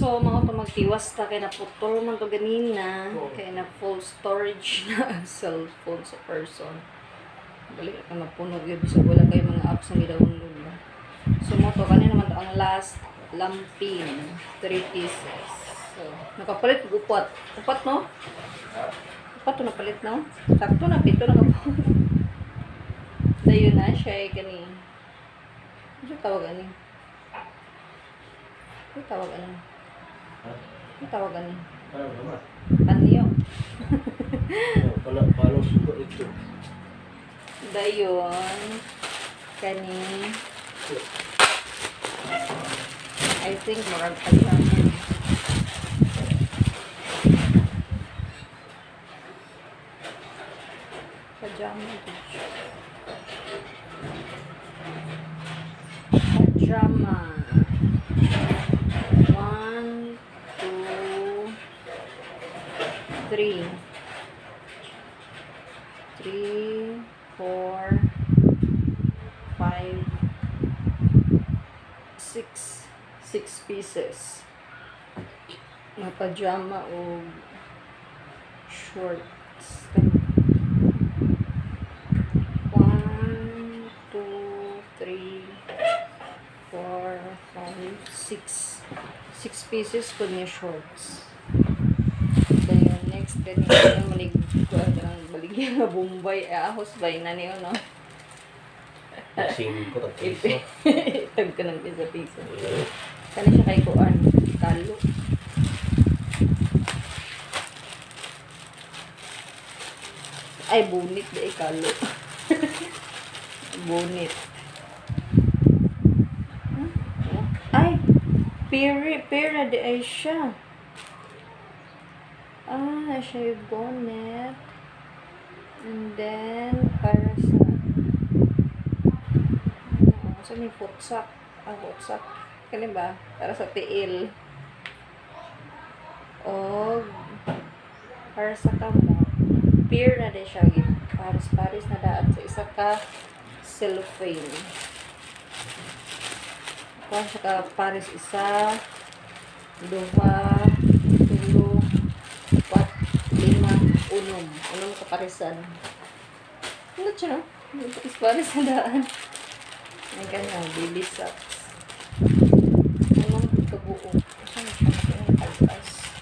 So, mga ito magtiwas ta kay naputol man to ganina. Kay na full storage na cellphone sa person. Balik ka mapunog yun. So, wala kayo mga apps na gidawunlod ba. So, mo to kanina naman to ang last lampin. 3 pieces. So, nakapalit upat. Upat no? Upat to napalit no? Sakto na, pito na kapalit. Dayo na siya kani. Ano tawag ani? Ano tawag ani? Ano tawag ani? Anyo. Paano suko ito? Dayon kani. I think marag pajama. Pajama. Pajama. 1, 2, 3. 3, 4, 5, 6. 6 pieces. Mga pajama o shorts. 1, 2, 3, 4, 5, 6. 6 pieces po niya shorts. Then next, then yung baligyan na Bombay. Ahos ba yun na niyo, no? Singin ko ng piso. Itag ka ng piso-piso. Sana siya kay Kuan. Talo. Ay, bunit na ikalo. Bunit. Ay, pera de ay siya. Ah, siya yung bonnet. And then, para sa sa may futsak. Ang futsak. Kani ba? Para sa tiil. O para sa kamo. Peer na din siya. Paris na daan sa isa ka cellophane. Para sa ka Paris isa, 2, 3, 4, 5, 5, unom. Unom ka parisan. Ano siya? Paris na daan. Ang kanya, baby socks. Anong kabuo? Saan siya? Ang pagkas.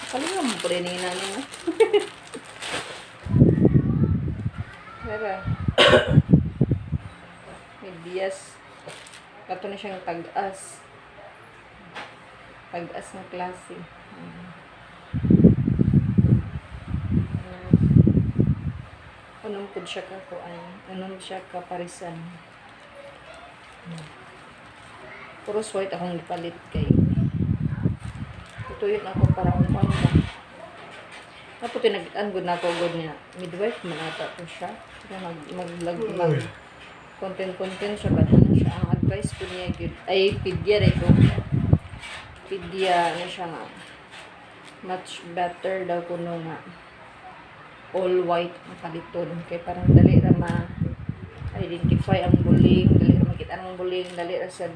Kalinga mo po rin yung nanin, no? Pero, may bias. Kato na siyang tag-as. Tag-as na klase. Anong po siya ka kuan? Anong siya ka parisan? Puros white akong ipalit kay. Ito yun ako para umpan ba. Apo tinagitan good na ako good niya. Midwife man ata po siya. Mag content siya ba na siya. Ang advice ko niya ay pedya ito. Pedya na siya nga. Much better daw kuno nga. All white ang paliton kay parang dali ra ma-identify ang buling, dali ra makita ang buling, dali ra sad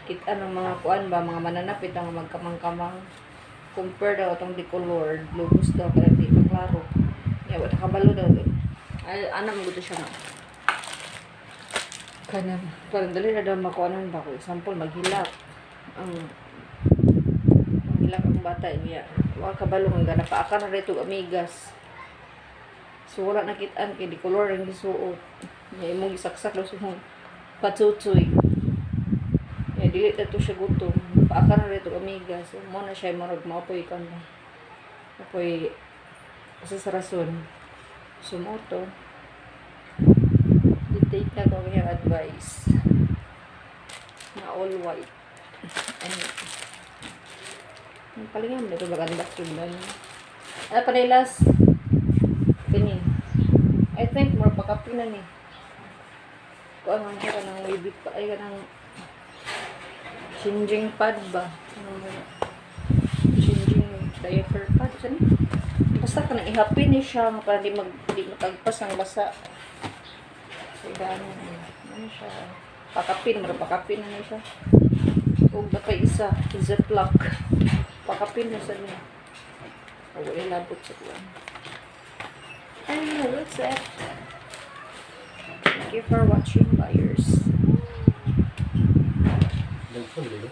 kita ng mga kuan ba, mga mananapit ang magkamang-kamang compare daw itong decolored lubos daw para di maklaro wala kabalo daw ay anak mo gusto siya nga kanan parang dali ra daw makuanan ba ko example maghilak ang maghilak ang bata niya wala kabalo nga napaaka na rito amigas so wala nakitaan kay decolored ang gisuot niya imong isaksak daw sa patutsoy dili na to siya gutom. Paaka na rito amigas. Mo na siya marag maapoy kan. Apoy sa rason. Sumoto. Dito na ko yung advice. Na all white. And palingam na ito maganda sundan. Ano pa na last? Kini. I think more pakapi na ni. Kung ano siya ka ng wibit pa. Ay ka ng changing pad ba? Changing diaper pad. Saan? Basta ka nang ihapin ni siya. Para di magtagpas ang basa. So, gano'n. Ano siya? Pakapin, pakapin na siya. Huwag na pa isa, ziplock. Pakapin na sa niya. O, ilabot sa kuwan. And that's it. Thank you for watching, buyers. Nagsun, di ba?